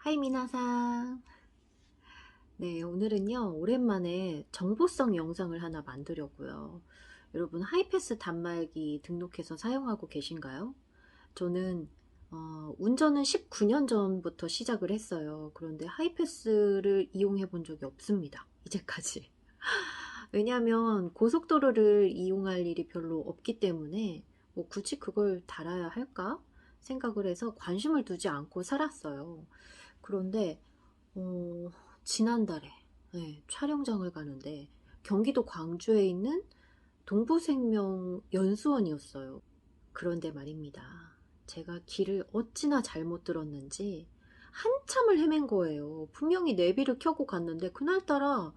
하이 미나상. 네, 오늘은요 오랜만에 정보성 영상을 하나 만들려고요. 여러분 하이패스 단말기 등록해서 사용하고 계신가요? 저는 운전은 19년 전부터 시작을 했어요. 그런데 하이패스를 이용해 본 적이 없습니다, 이제까지. 왜냐하면 고속도로를 이용할 일이 별로 없기 때문에 뭐 굳이 그걸 달아야 할까 생각을 해서 관심을 두지 않고 살았어요. 그런데 지난달에, 네, 촬영장을 가는데 경기도 광주에 있는 동부생명 연수원이었어요. 그런데 말입니다, 제가 길을 어찌나 잘못 들었는지 한참을 헤맨 거예요. 분명히 내비를 켜고 갔는데 그날따라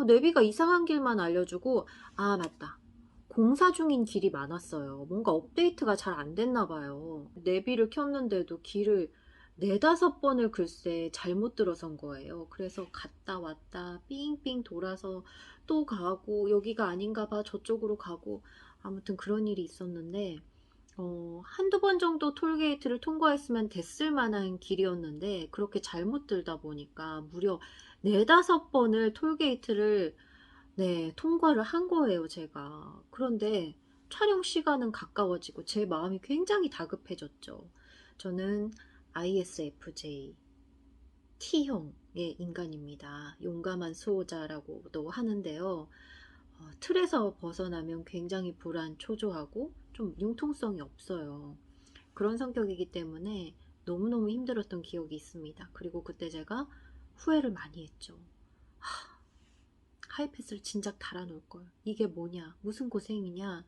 내비가 이상한 길만 알려주고, 아 맞다, 공사 중인 길이 많았어요. 뭔가 업데이트가 잘 안 됐나 봐요. 내비를 켰는데도 길을 네다섯 번을 글쎄 잘못 들어선 거예요. 그래서 갔다 왔다 삥삥 돌아서 또 가고, 여기가 아닌가 봐 저쪽으로 가고, 아무튼 그런 일이 있었는데 한두 번 정도 톨게이트를 통과했으면 됐을 만한 길이었는데 그렇게 잘못 들다 보니까 무려 네다섯 번을 톨게이트를, 네, 통과를 한 거예요, 제가. 그런데 촬영 시간은 가까워지고 제 마음이 굉장히 다급해졌죠. 저는 ISFJ T형의 인간입니다. 용감한 수호자라고도 하는데요. 틀에서 벗어나면 굉장히 불안, 초조하고 좀 융통성이 없어요. 그런 성격이기 때문에 너무너무 힘들었던 기억이 있습니다. 그리고 그때 제가 후회를 많이 했죠. 하이패스를 진작 달아놓을걸. 이게 뭐냐, 무슨 고생이냐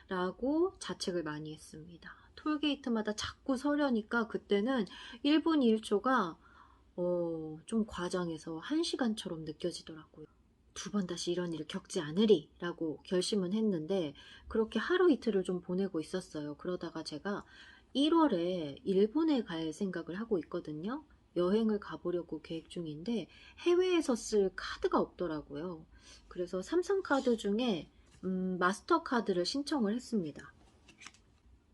라고 자책을 많이 했습니다. 톨게이트마다 자꾸 서려니까 그때는 1분 1초가 좀 과장해서 1시간처럼 느껴지더라고요. 두 번 다시 이런 일을 겪지 않으리 라고 결심은 했는데 그렇게 하루 이틀을 좀 보내고 있었어요. 그러다가 제가 1월에 일본에 갈 생각을 하고 있거든요. 여행을 가보려고 계획 중인데 해외에서 쓸 카드가 없더라고요. 그래서 삼성카드 중에 마스터카드를 신청을 했습니다.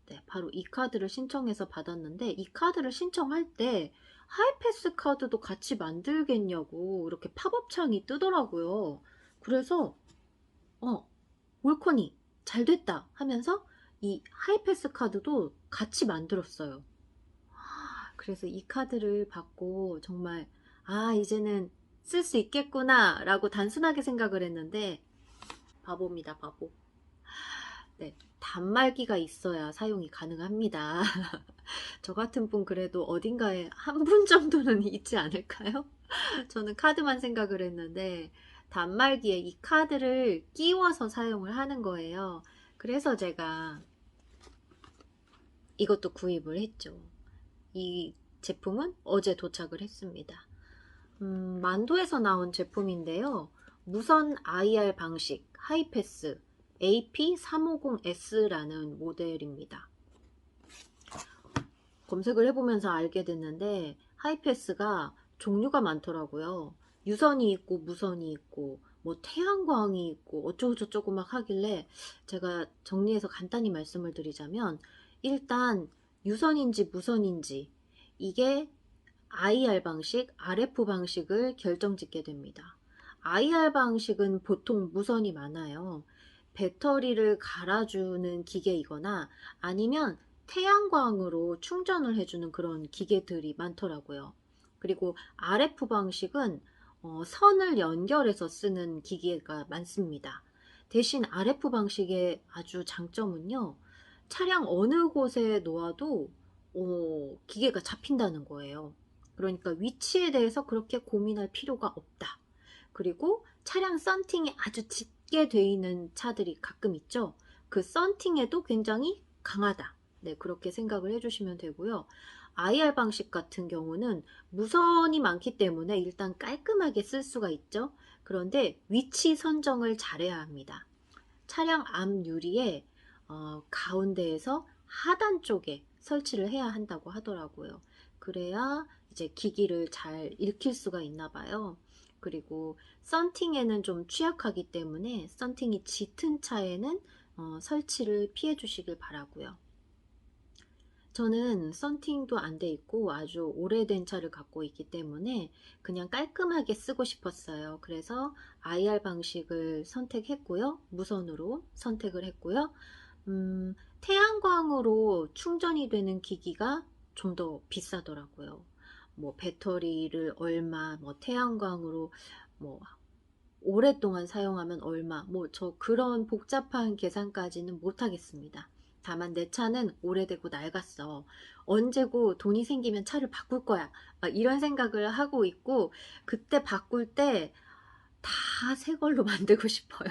네, 바로 이 카드를 신청해서 받았는데 이 카드를 신청할 때 하이패스 카드도 같이 만들겠냐고 이렇게 팝업 창이 뜨더라고요. 그래서 올코니 잘 됐다 하면서 이 하이패스 카드도 같이 만들었어요. 그래서 이 카드를 받고 정말, 아 이제는 쓸 수 있겠구나 라고 단순하게 생각을 했는데 바보입니다, 바보. 네, 단말기가 있어야 사용이 가능합니다. 저 같은 분 그래도 어딘가에 한 분 정도는 있지 않을까요? 저는 카드만 생각을 했는데 단말기에 이 카드를 끼워서 사용을 하는 거예요. 그래서 제가 이것도 구입을 했죠. 이 제품은 어제 도착을 했습니다. 만도에서 나온 제품인데요. 무선 IR 방식 하이패스 AP350S라는 모델입니다. 검색을 해보면서 알게 됐는데 하이패스가 종류가 많더라고요. 유선이 있고 무선이 있고 뭐 태양광이 있고 어쩌고 저쩌고 막 하길래 제가 정리해서 간단히 말씀을 드리자면, 일단 유선인지 무선인지 이게 IR 방식, RF 방식을 결정짓게 됩니다. IR 방식은 보통 무선이 많아요. 배터리를 갈아주는 기계이거나 아니면 태양광으로 충전을 해주는 그런 기계들이 많더라고요. 그리고 RF 방식은 선을 연결해서 쓰는 기계가 많습니다. 대신 RF 방식의 아주 장점은요, 차량 어느 곳에 놓아도 기계가 잡힌다는 거예요. 그러니까 위치에 대해서 그렇게 고민할 필요가 없다. 그리고 차량 썬팅이 아주 짙게 돼 있는 차들이 가끔 있죠. 그 썬팅에도 굉장히 강하다. 네, 그렇게 생각을 해주시면 되고요. IR 방식 같은 경우는 무선이 많기 때문에 일단 깔끔하게 쓸 수가 있죠. 그런데 위치 선정을 잘해야 합니다. 차량 앞 유리에 가운데에서 하단 쪽에 설치를 해야 한다고 하더라고요. 그래야 이제 기기를 잘 읽힐 수가 있나 봐요. 그리고 썬팅에는 좀 취약하기 때문에 썬팅이 짙은 차에는 설치를 피해 주시길 바라고요. 저는 썬팅도 안 돼 있고 아주 오래된 차를 갖고 있기 때문에 그냥 깔끔하게 쓰고 싶었어요. 그래서 IR 방식을 선택했고요. 무선으로 선택을 했고요. 태양광으로 충전이 되는 기기가 좀 더 비싸더라고요. 뭐 배터리를 얼마, 뭐 태양광으로 뭐 오랫동안 사용하면 얼마, 뭐 저 그런 복잡한 계산까지는 못 하겠습니다. 다만 내 차는 오래되고 낡았어. 언제고 돈이 생기면 차를 바꿀 거야. 막 이런 생각을 하고 있고, 그때 바꿀 때 다 새 걸로 만들고 싶어요.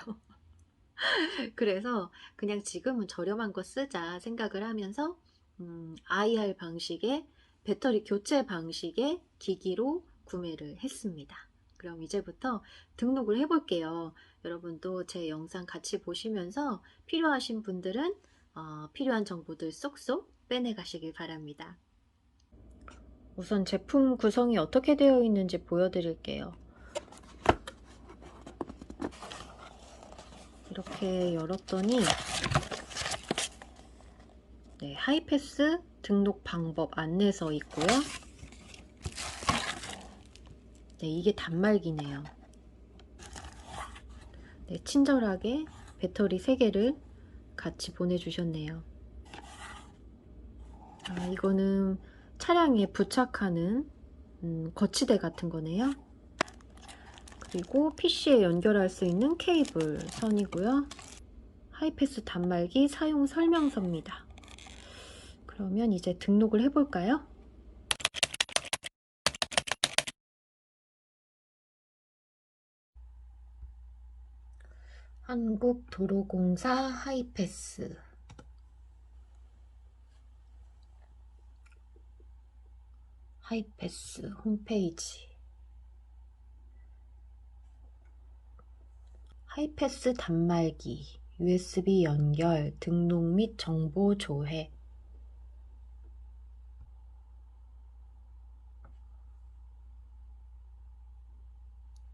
그래서 그냥 지금은 저렴한 거 쓰자 생각을 하면서 IR 방식의 배터리 교체 방식의 기기로 구매를 했습니다. 그럼 이제부터 등록을 해 볼게요. 여러분도 제 영상 같이 보시면서 필요하신 분들은 필요한 정보들 쏙쏙 빼내 가시길 바랍니다. 우선 제품 구성이 어떻게 되어 있는지 보여드릴게요. 이렇게 열었더니 네, 하이패스 등록 방법 안내서 있고요. 네, 이게 단말기네요. 네, 친절하게 배터리 3개를 같이 보내주셨네요. 이거는 차량에 부착하는 거치대 같은 거네요. 그리고 PC에 연결할 수 있는 케이블 선이고요. 하이패스 단말기 사용 설명서입니다. 그러면 이제 등록을 해볼까요? 한국도로공사 하이패스 홈페이지. 하이패스 단말기, USB 연결, 등록 및 정보 조회.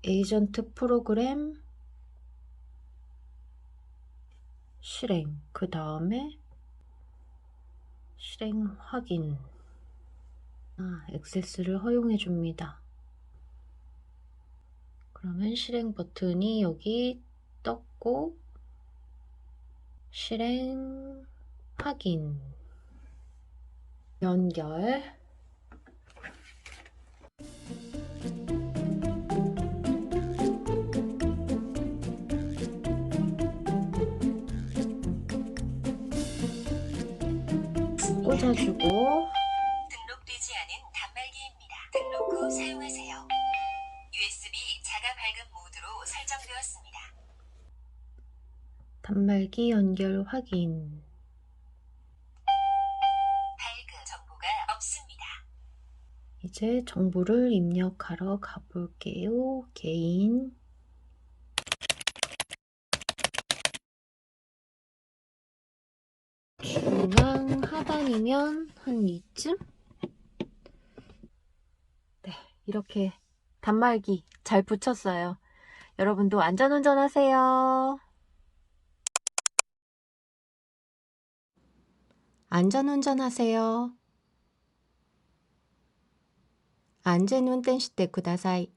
에이전트 프로그램 실행, 그 다음에 실행 확인. 액세스를 허용해 줍니다. 그러면 실행 버튼이 여기 떴고, 실행 확인, 연결. 꽂아주고, 등록되지 않은 단말기입니다. 등록 후 사용하세요. USB 자가 발급 모드로 설정되었습니다. 단말기 연결 확인. 발급 정보가 없습니다. 이제 정보를 입력하러 가볼게요. 개인. 중앙 하단이면 한 이쯤? 네, 이렇게 단말기 잘 붙였어요. 여러분도 안전운전 하세요. 안전운전 하세요. 安全運転してください。